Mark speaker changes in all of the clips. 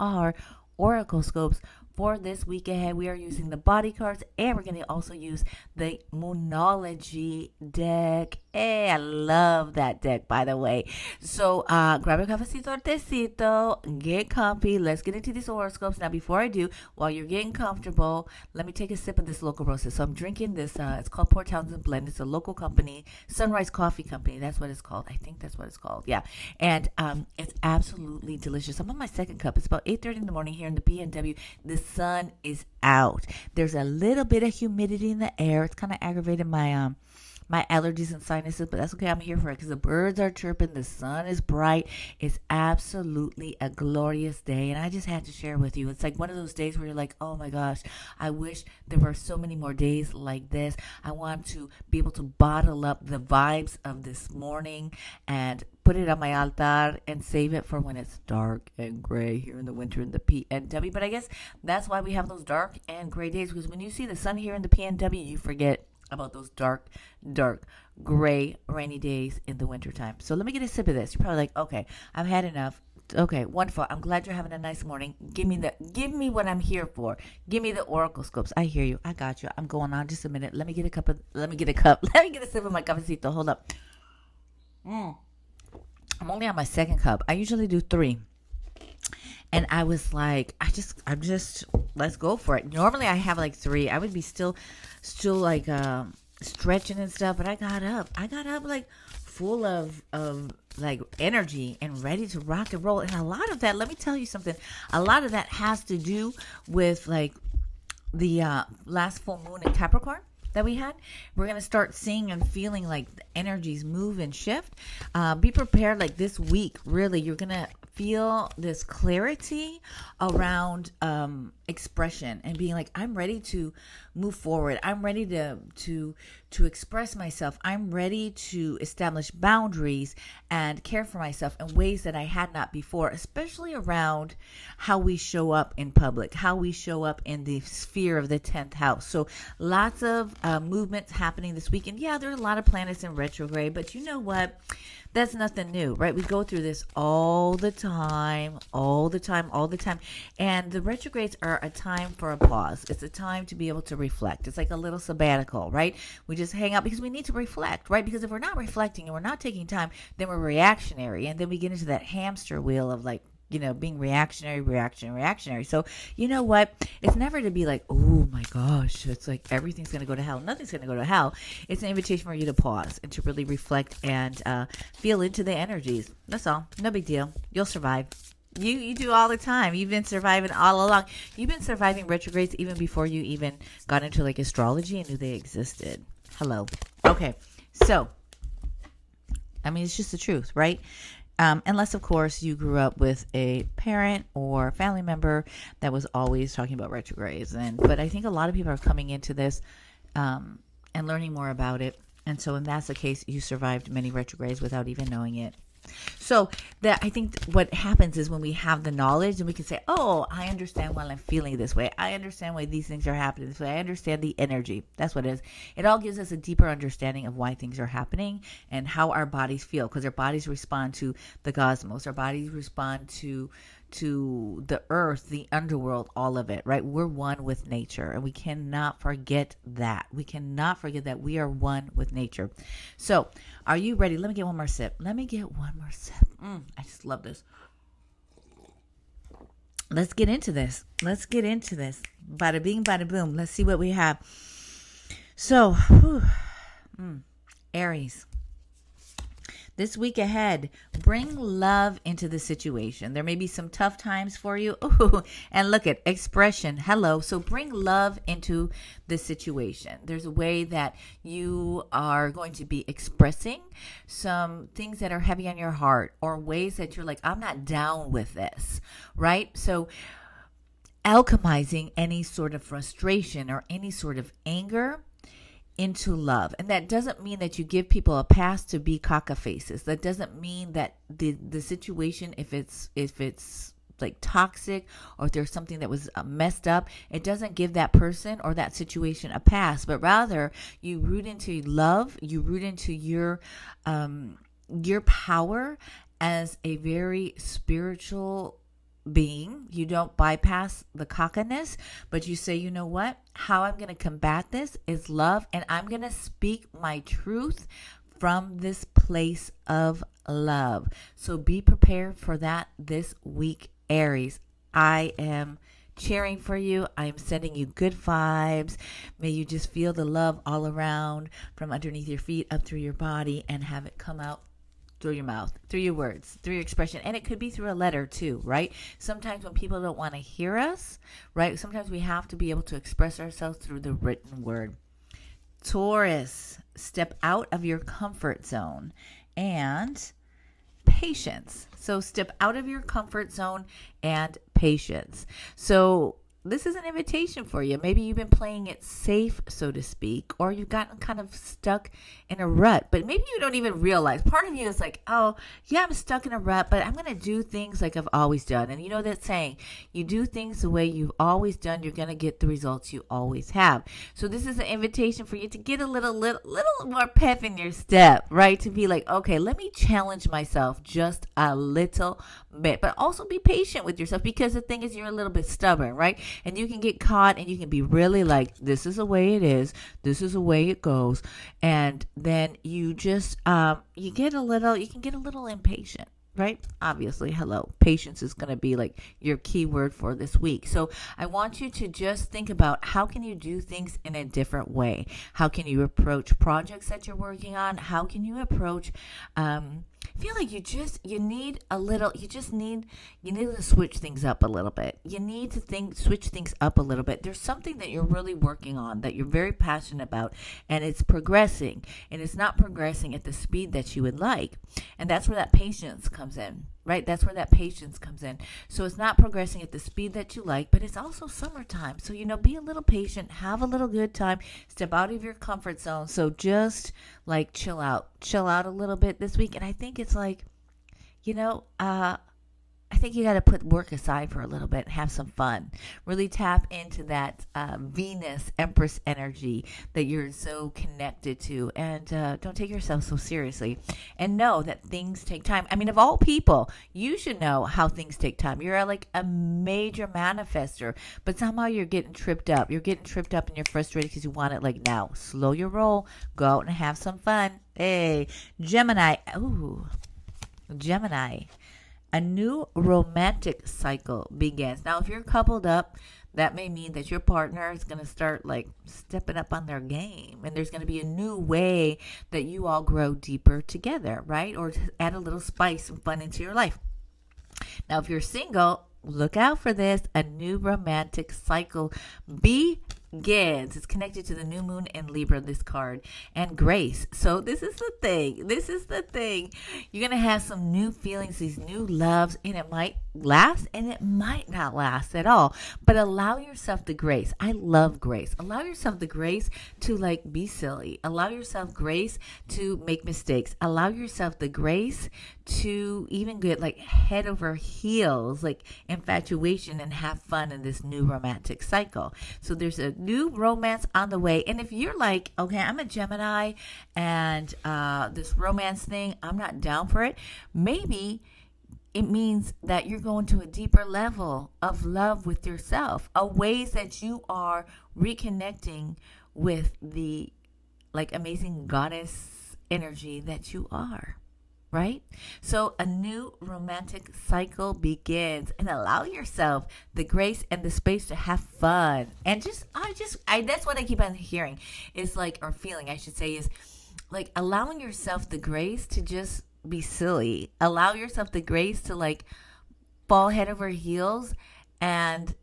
Speaker 1: our Oraclesopes for this week ahead. We are using the body cards, and we're going to also use the Moonology deck. Hey, I love that deck, by the way. So grab a cafecito or tecito, get comfy. Let's get into these horoscopes. Now, before I do, while you're getting comfortable, let me take a sip of this local roast. So I'm drinking this. It's called Port Townsend Blend. It's a local company, Sunrise Coffee Company. That's what it's called. I think that's what it's called. Yeah, and it's absolutely delicious. I'm on my second cup. It's about 8:30 in the morning here in the PNW. The sun is out. There's a little bit of humidity in the air. It's kind of aggravated my allergies and sinuses, but that's okay. I'm here for it because the birds are chirping. The sun is bright. It's absolutely a glorious day, and I just had to share with you. It's like one of those days where you're like, oh my gosh, I wish there were so many more days like this. I want to be able to bottle up the vibes of this morning and put it on my altar and save it for when it's dark and gray here in the winter in the PNW. But I guess that's why we have those dark and gray days, because when you see the sun here in the PNW, you forget about those dark, gray, rainy days in the wintertime. So let me get a sip of this. You're probably like, okay, I've had enough. Okay, wonderful. I'm glad you're having a nice morning. Give me what I'm here for. Give me the Oraclesopes. I hear you. I got you. I'm going on just a minute. Let me get a let me get a sip of my cafecito. Hold up. I'm only on my second cup. I usually do 3. And I was like, I'm just, let's go for it. Normally I have like 3. I would be still like stretching and stuff, but I got up like full of like energy and ready to rock and roll. And a lot of that, let me tell you something, a lot of that has to do with like the last full moon in Capricorn that we had. We're going to start seeing and feeling like the energies move and shift. Be prepared, like this week, really, you're going to feel this clarity around expression and being like, I'm ready to move forward. I'm ready to express myself. I'm ready to establish boundaries and care for myself in ways that I had not before, especially around how we show up in public, how we show up in the sphere of the 10th house. So lots of movements happening this week. And yeah, there are a lot of planets in retrograde, but you know what? That's nothing new, right? We go through this all the time. And the retrogrades are a time for a pause. It's a time to be able to reflect. It's like a little sabbatical, right? We just hang out because we need to reflect, right? Because if we're not reflecting and we're not taking time, then we're reactionary. And then we get into that hamster wheel of like, being reactionary. So, you know what? It's never to be like, oh my gosh, it's like everything's going to go to hell. Nothing's going to go to hell. It's an invitation for you to pause and to really reflect and feel into the energies. That's all. No big deal. You'll survive. You do all the time. You've been surviving all along. You've been surviving retrogrades even before you even got into like astrology and knew they existed. Hello. Okay. So, I mean, it's just the truth, right? Unless, of course, you grew up with a parent or family member that was always talking about retrogrades. But I think a lot of people are coming into this and learning more about it. And so if that's the case, you survived many retrogrades without even knowing it. So that I think what happens is when we have the knowledge and we can say, oh, I understand why I'm feeling this way. I understand why these things are happening this way. I understand the energy. That's what it is. It all gives us a deeper understanding of why things are happening and how our bodies feel, because our bodies respond to the cosmos. Our bodies respond to the earth, the underworld, all of it, right? We're one with nature, and we cannot forget that. We cannot forget that we are one with nature. So, are you ready? Let me get one more sip. I just love this. Let's get into this. Bada bing, bada boom. Let's see what we have. So, Aries. This week ahead, bring love into the situation. There may be some tough times for you. Ooh, and look at expression. Hello. So bring love into the situation. There's a way that you are going to be expressing some things that are heavy on your heart, or ways that you're like, I'm not down with this, right? So alchemizing any sort of frustration or any sort of anger into love. And that doesn't mean that you give people a pass to be caca faces. That doesn't mean that the situation, if it's like toxic, or if there's something that was messed up, it doesn't give that person or that situation a pass, but rather you root into love, you root into your power as a very spiritual being. You don't bypass the cockiness, but you say, you know what? How I'm going to combat this is love, and I'm going to speak my truth from this place of love. So be prepared for that this week, Aries. I am cheering for you. I'm sending you good vibes. May you just feel the love all around from underneath your feet up through your body and have it come out through your mouth, through your words, through your expression. And it could be through a letter too, right? Sometimes when people don't want to hear us, right? Sometimes we have to be able to express ourselves through the written word. Taurus, step out of your comfort zone and patience. So step out of your comfort zone and patience. So this is an invitation for you. Maybe you've been playing it safe, so to speak, or you've gotten kind of stuck in a rut, but maybe you don't even realize. Part of you is like, oh, yeah, I'm stuck in a rut, but I'm going to do things like I've always done. And you know that saying, you do things the way you've always done, you're going to get the results you always have. So this is an invitation for you to get a little more pep in your step, right? To be like, okay, let me challenge myself just a little bit, but also be patient with yourself, because the thing is, you're a little bit stubborn, right? And you can get caught and you can be really like, this is the way it is. This is the way it goes. And then you just, you can get a little impatient, right? Obviously, hello. Patience is going to be like your key word for this week. So I want you to just think about, how can you do things in a different way? How can you approach projects that you're working on? How can you approach, I feel like you need to switch things up a little bit. You need to switch things up a little bit. There's something that you're really working on, that you're very passionate about, and it's progressing, and it's not progressing at the speed that you would like. And that's where that patience comes in, right? That's where that patience comes in. So it's not progressing at the speed that you like, but it's also summertime. So, be a little patient, have a little good time, step out of your comfort zone. So just like chill out a little bit this week. And I think it's like, I think you got to put work aside for a little bit and have some fun. Really tap into that Venus Empress energy that you're so connected to. And don't take yourself so seriously. And know that things take time. I mean, of all people, you should know how things take time. You're like a major manifester, but somehow you're getting tripped up. You're getting tripped up and you're frustrated because you want it like now. Slow your roll. Go out and have some fun. Hey, Gemini. Ooh, Gemini. A new romantic cycle begins. Now, if you're coupled up, that may mean that your partner is going to start like stepping up on their game, and there's going to be a new way that you all grow deeper together, right? Or add a little spice and fun into your life. Now, if you're single, look out for this. A new romantic cycle begins. It's connected to the new moon in Libra, this card, and grace. So this is the thing. You're going to have some new feelings, these new loves, and it might last and it might not last at all. But allow yourself the grace. I love grace. Allow yourself the grace to like be silly. Allow yourself grace to make mistakes. Allow yourself the grace to even get like head over heels, like infatuation, and have fun in this new romantic cycle. So there's a new romance on the way. And if you're like, okay, I'm a Gemini and this romance thing, I'm not down for it, maybe it means that you're going to a deeper level of love with yourself, a ways that you are reconnecting with the like amazing goddess energy that you are. Right? So a new romantic cycle begins, and allow yourself the grace and the space to have fun. And that's what I keep on hearing is like, or feeling, I should say, is like allowing yourself the grace to just be silly. Allow yourself the grace to like fall head over heels and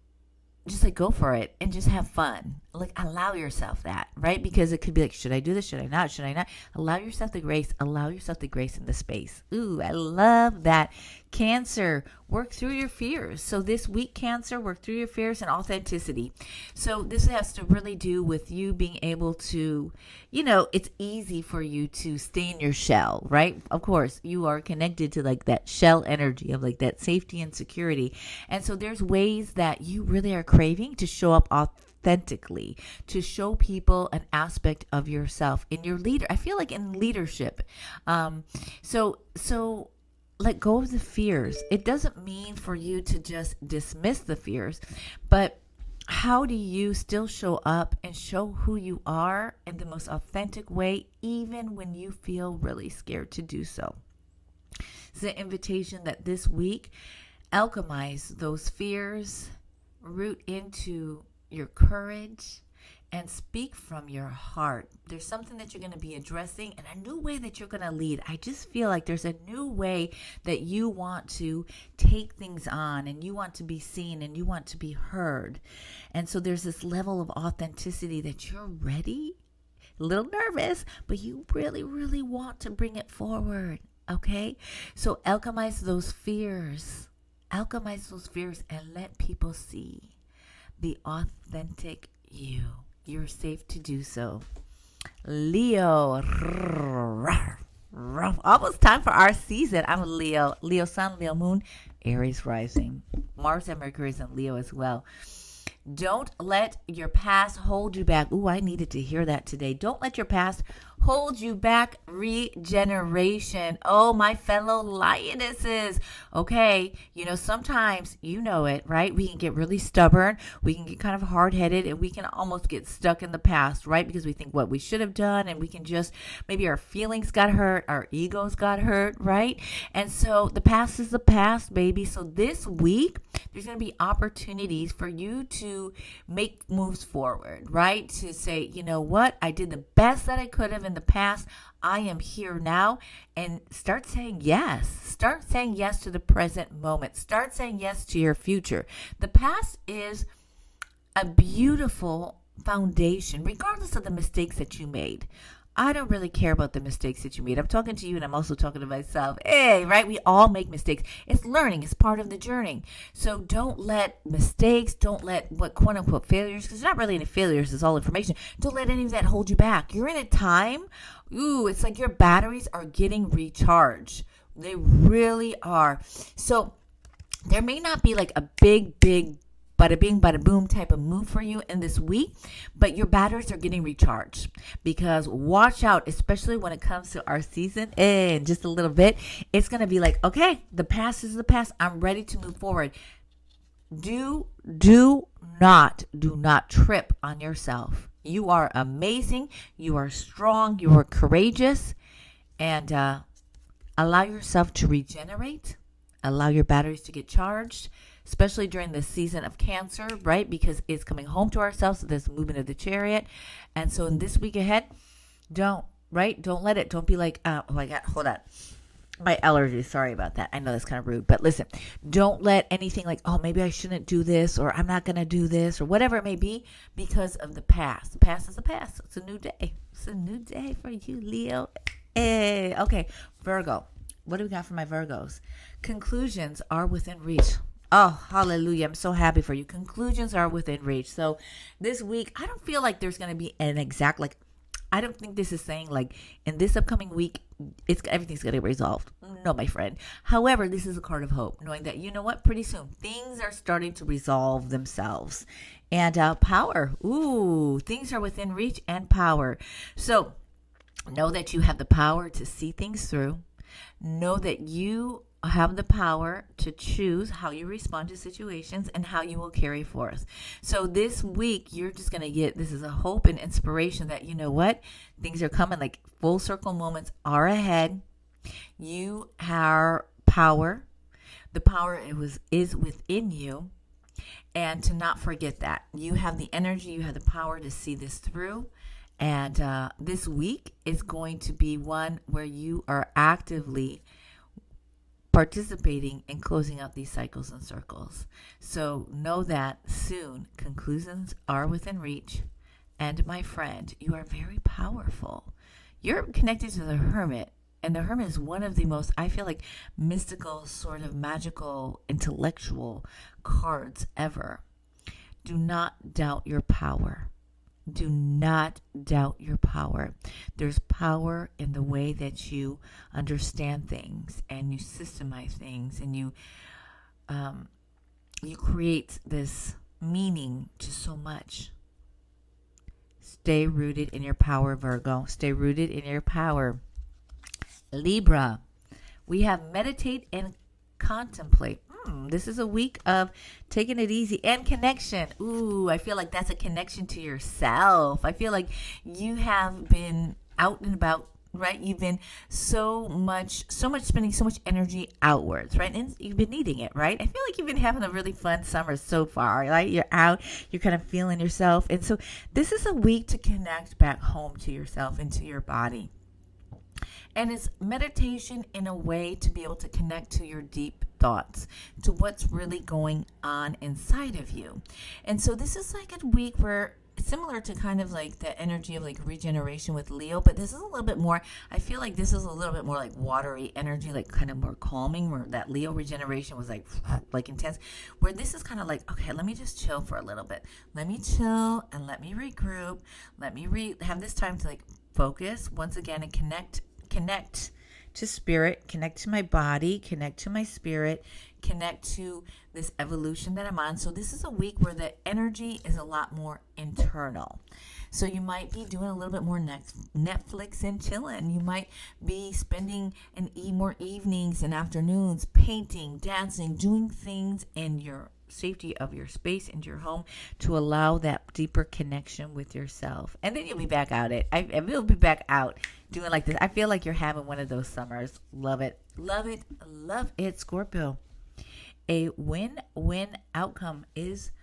Speaker 1: just like go for it and just have fun. Like allow yourself that, right? Because it could be like, should I do this? Should I not? Should I not? Allow yourself the grace. Allow yourself the grace in the space. Ooh, I love that. Cancer, work through your fears. So this week, Cancer, work through your fears and authenticity. So this has to really do with you being able to, it's easy for you to stay in your shell, right? Of course, you are connected to like that shell energy of like that safety and security. And so there's ways that you really are craving to show up authentically, to show people an aspect of yourself in your leader. I feel like in leadership. So let go of the fears. It doesn't mean for you to just dismiss the fears, but how do you still show up and show who you are in the most authentic way, even when you feel really scared to do so? It's an invitation that this week, alchemize those fears, root into your courage, and speak from your heart. There's something that you're going to be addressing and a new way that you're going to lead. I just feel like there's a new way that you want to take things on, and you want to be seen, and you want to be heard. And so there's this level of authenticity that you're ready, a little nervous, but you really, really want to bring it forward. Okay? So alchemize those fears. Alchemize those fears and let people see the authentic you. You're safe to do so. Leo. Almost time for our season. I'm a Leo. Leo sun, Leo moon, Aries rising. Mars and Mercury is in Leo as well. Don't let your past hold you back. Ooh, I needed to hear that today. Don't let your past hold you back. Regeneration. Oh, my fellow lionesses. Okay, sometimes, it, right? We can get really stubborn. We can get kind of hard-headed, and we can almost get stuck in the past, right? Because we think what we should have done, and we can just, maybe our feelings got hurt, our egos got hurt, right? And so the past is the past, baby. So this week, there's going to be opportunities for you to make moves forward, right? To say, you know what? I did the best that I could have in the past. I am here now. And start saying yes. Start saying yes to the present moment. Start saying yes to your future. The past is a beautiful foundation, regardless of the mistakes that you made. I don't really care about the mistakes that you made. I'm talking to you, and I'm also talking to myself. Hey, right? We all make mistakes. It's learning. It's part of the journey. So don't let mistakes, don't let what quote unquote failures, because there's not really any failures. It's all information. Don't let any of that hold you back. You're in a time, it's like your batteries are getting recharged. They really are. So there may not be like a big bada bing, bada boom type of move for you in this week, but your batteries are getting recharged, because watch out, especially when it comes to our season in just a little bit. It's going to be like, okay, the past is the past. I'm ready to move forward. Do not trip on yourself. You are amazing. You are strong. You are courageous, and allow yourself to regenerate. Allow your batteries to get charged, especially during the season of Cancer, right? Because it's coming home to ourselves, this movement of the chariot. And so in this week ahead, don't let it. Don't be like, oh my God, hold on. My allergies, sorry about that. I know that's kind of rude, but listen, don't let anything like, oh, maybe I shouldn't do this, or I'm not going to do this, or whatever it may be, because of the past. The past is the past. It's a new day. It's a new day for you, Leo. Hey, okay, Virgo. What do we got for my Virgos? Conclusions are within reach. Oh, hallelujah. I'm so happy for you. Conclusions are within reach. So this week, I don't feel like there's going to be an exact, I don't think this is saying in this upcoming week, everything's going to get resolved. No, my friend. However, this is a card of hope, knowing that, you know what, pretty soon things are starting to resolve themselves. And power. Ooh, things are within reach and power. So know that you have the power to see things through. Know that you have the power to choose how you respond to situations and how you will carry forth. So this week, you're just going to get, this is a hope and inspiration that, you know what, things are coming, full circle moments are ahead. You have power. The power is within you. And to not forget that. You have the energy, you have the power to see this through. And this week is going to be one where you are actively participating in closing out these cycles and circles. So know that soon conclusions are within reach. And my friend, you are very powerful. You're connected to the Hermit. And the Hermit is one of the most, I feel like, mystical, sort of magical, intellectual cards ever. Do not doubt your power. Do not doubt your power. There's power in the way that you understand things and you systemize things, and you create this meaning to so much. Stay rooted in your power, Virgo. Stay rooted in your power. Libra. We have meditate and contemplate. This is a week of taking it easy and connection. Ooh, I feel like that's a connection to yourself. I feel like you have been out and about, right? You've been so much spending so much energy outwards, right? And you've been needing it, right? I feel like you've been having a really fun summer so far, right? You're out, you're kind of feeling yourself. And so this is a week to connect back home to yourself and to your body. And it's meditation in a way to be able to connect to your deep thoughts, to what's really going on inside of you. And so this is like a week where it's similar to kind of like the energy of like regeneration with Leo, but this is a little bit more, I feel like this is a little bit more like watery energy, like kind of more calming, where that Leo regeneration was like intense, where this is kind of like, okay, let me just chill for a little bit. Let me chill and let me regroup. Let me have this time to like focus once again and connect to spirit, connect to my body, connect to my spirit, connect to this evolution that I'm on. So this is a week where the energy is a lot more internal. So you might be doing a little bit more Netflix and chilling. You might be spending more evenings and afternoons painting, dancing, doing things in your safety of your space and your home to allow that deeper connection with yourself. And then you'll be back out you'll be back out doing like this. I feel like you're having one of those summers. Love it. Love it. Love it, Scorpio. A win-win outcome is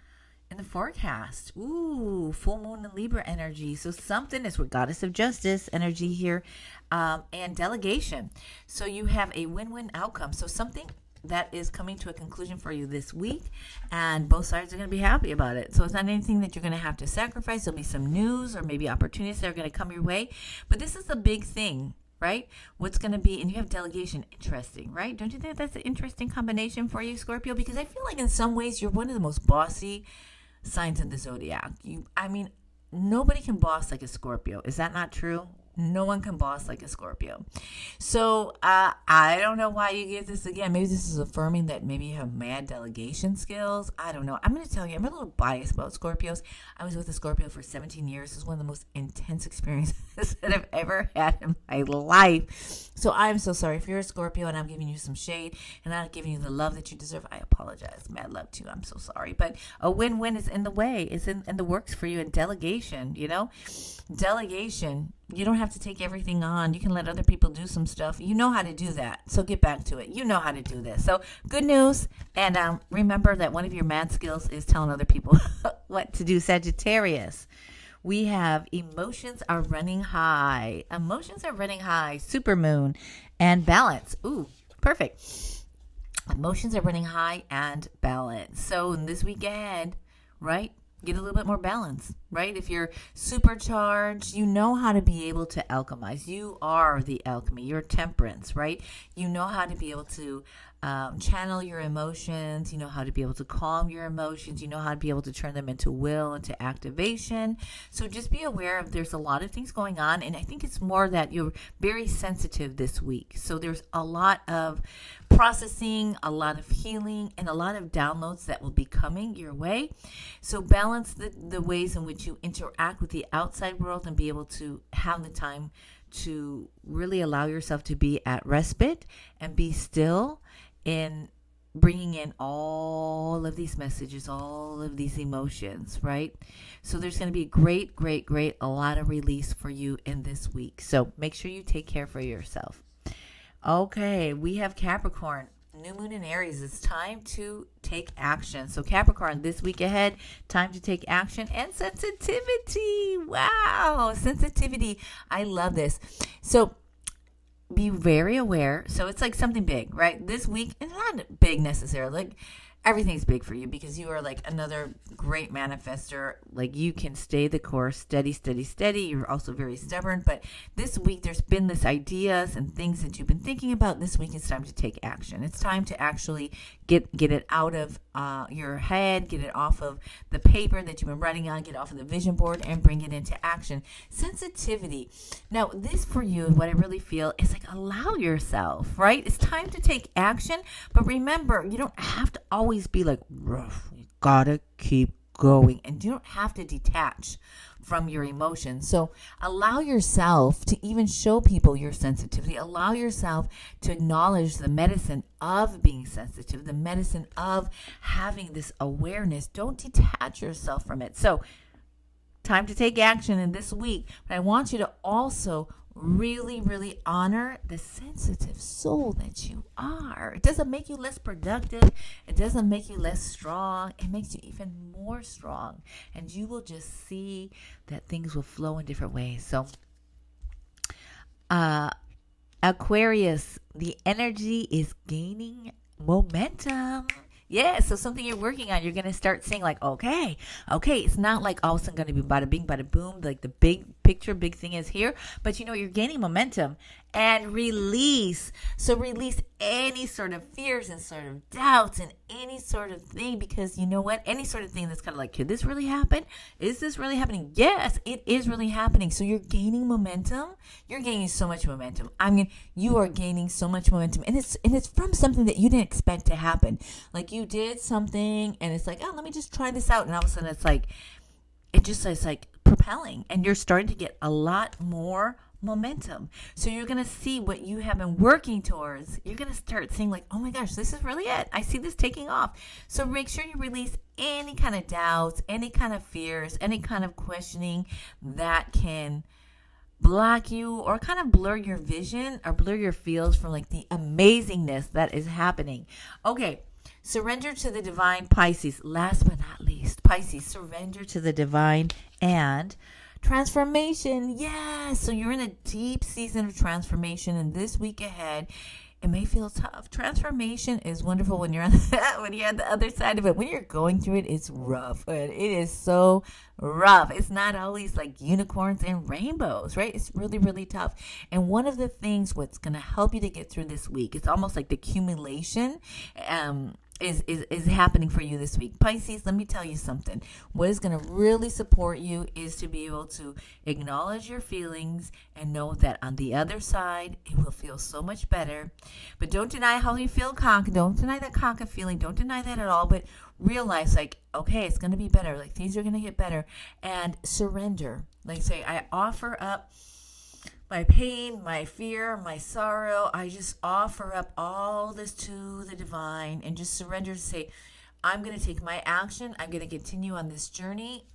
Speaker 1: in the forecast. Ooh, full moon and Libra energy. So something is with Goddess of Justice energy here, and delegation. So you have a win-win outcome. So something that is coming to a conclusion for you this week, and both sides are going to be happy about it. So it's not anything that you're going to have to sacrifice. There'll be some news or maybe opportunities that are going to come your way. But this is a big thing, right? What's going to be, and you have delegation. Interesting, right? Don't you think that's an interesting combination for you, Scorpio? Because I feel like in some ways you're one of the most bossy signs of the zodiac. Nobody can boss like a Scorpio. Is that not true? No one can boss like a Scorpio. So I don't know why you get this again. Maybe this is affirming that maybe you have mad delegation skills. I don't know. I'm going to tell you, I'm a little biased about Scorpios. I was with a Scorpio for 17 years. This is one of the most intense experiences that I've ever had in my life. So I'm so sorry. If you're a Scorpio and I'm giving you some shade and not giving you the love that you deserve, I apologize. Mad love to you. I'm so sorry. But a win-win is in the way. It's in the works for you. And delegation, delegation. You don't have to take everything on. You can let other people do some stuff. You know how to do that. So get back to it. You know how to do this. So good news. And remember that one of your mad skills is telling other people what to do. Sagittarius. We have emotions are running high. Emotions are running high. Supermoon and balance. Ooh, perfect. Emotions are running high and balance. So in this week ahead, right? Get a little bit more balance, right? If you're supercharged, you know how to be able to alchemize. You are the alchemy. You're temperance, right? You know how to be able to channel your emotions. You know how to be able to calm your emotions. You know how to be able to turn them into will, into activation. So just be aware of there's a lot of things going on. And I think it's more that you're very sensitive this week. So there's a lot of processing, a lot of healing, and a lot of downloads that will be coming your way. So balance the ways in which you interact with the outside world and be able to have the time to really allow yourself to be at respite and be still in bringing in all of these messages, all of these emotions, right? So there's going to be a lot of release for you in this week. So make sure you take care for yourself. Okay, we have Capricorn. New moon in Aries. It's time to take action. So Capricorn, this week ahead, time to take action and sensitivity. Wow, sensitivity. I love this. So be very aware. So it's like something big, right? This week, it's not big necessarily. Like everything's big for you because you are like another great manifester. Like you can stay the course, steady. You're also very stubborn. But this week there's been this ideas and things that you've been thinking about. This week it's time to take action. It's time to actually get it out of your head, get it off of the paper that you've been writing on, get off of the vision board and bring it into action. Sensitivity. Now this for you, what I really feel is like allow yourself, right? It's time to take action. But remember, you don't have to always be like rough. You gotta keep going, and you don't have to detach from your emotions. So allow yourself to even show people your sensitivity. Allow yourself to acknowledge the medicine of being sensitive, the medicine of having this awareness. Don't detach yourself from it. So time to take action in this week. But I want you to also really, really honor the sensitive soul that you are. It doesn't make you less productive. It doesn't make you less strong. It makes you even more strong. And you will just see that things will flow in different ways. So, Aquarius, the energy is gaining momentum. Yeah, so something you're working on, you're going to start seeing like, okay, it's not like all of a sudden going to be bada bing, bada boom, like the big picture, big thing is here, but you're gaining momentum and release. So release any sort of fears and sort of doubts and any sort of thing, because you know what? Any sort of thing that's kind of like, could this really happen? Is this really happening? Yes, it is really happening. So you're gaining momentum. You're gaining so much momentum. You are gaining so much momentum, and it's from something that you didn't expect to happen. Like you did something, and it's like, oh, let me just try this out, and all of a sudden it's like, it's like propelling, and you're starting to get a lot more momentum. So you're going to see what you have been working towards. You're going to start seeing like, oh my gosh, this is really it. I see this taking off. So make sure you release any kind of doubts, any kind of fears, any kind of questioning that can block you or kind of blur your vision or blur your fields from like the amazingness that is happening. Okay. Surrender to the divine, Pisces. Last but not least, Pisces, surrender to the divine and transformation. Yes. So you're in a deep season of transformation, and this week ahead, it may feel tough. Transformation is wonderful when you're on the other side of it. When you're going through it, it's rough. It is so rough. It's not always like unicorns and rainbows, right? It's really, really tough. And one of the things what's going to help you to get through this week, it's almost like the accumulation is happening for you this week. Pisces, let me tell you something. What is going to really support you is to be able to acknowledge your feelings and know that on the other side, it will feel so much better. But don't deny how you feel, don't deny that conquer feeling. Don't deny that at all. But realize like, okay, it's going to be better. Like things are going to get better. And surrender. Like say, I offer up my pain, my fear, my sorrow. I just offer up all this to the divine and just surrender to say, I'm going to take my action. I'm going to continue on this journey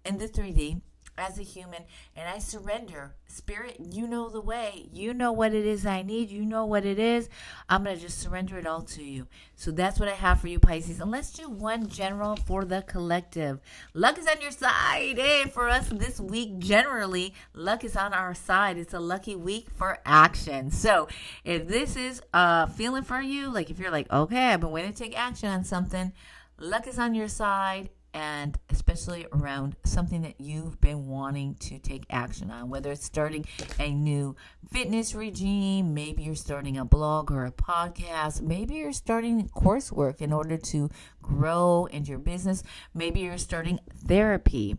Speaker 1: in the 3D as a human, and I surrender. Spirit, you know the way. You know what it is I need. You know what it is. I'm going to just surrender it all to you. So that's what I have for you, Pisces. And let's do one general for the collective. Luck is on your side. And for us this week, generally, luck is on our side. It's a lucky week for action. So if this is a feeling for you, like if you're like, okay, I've been waiting to take action on something, luck is on your side. And especially around something that you've been wanting to take action on, whether it's starting a new fitness regime, maybe you're starting a blog or a podcast, maybe you're starting coursework in order to grow in your business, maybe you're starting therapy,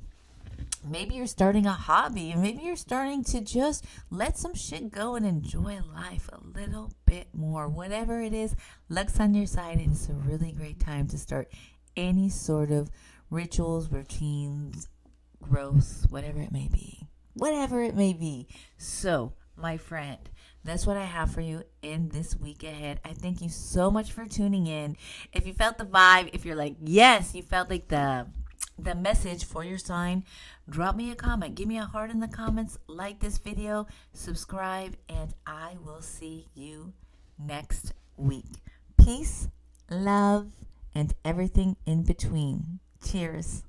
Speaker 1: maybe you're starting a hobby, and maybe you're starting to just let some shit go and enjoy life a little bit more. Whatever it is, luck's on your side, and it's a really great time to start any sort of rituals, routines, growth, whatever it may be. So, my friend, that's what I have for you in this week ahead. I thank you so much for tuning in. If you felt the vibe, if you're like, yes, you felt like the message for your sign, drop me a comment. Give me a heart in the comments. Like this video, subscribe, and I will see you next week. Peace, love, and everything in between. Cheers.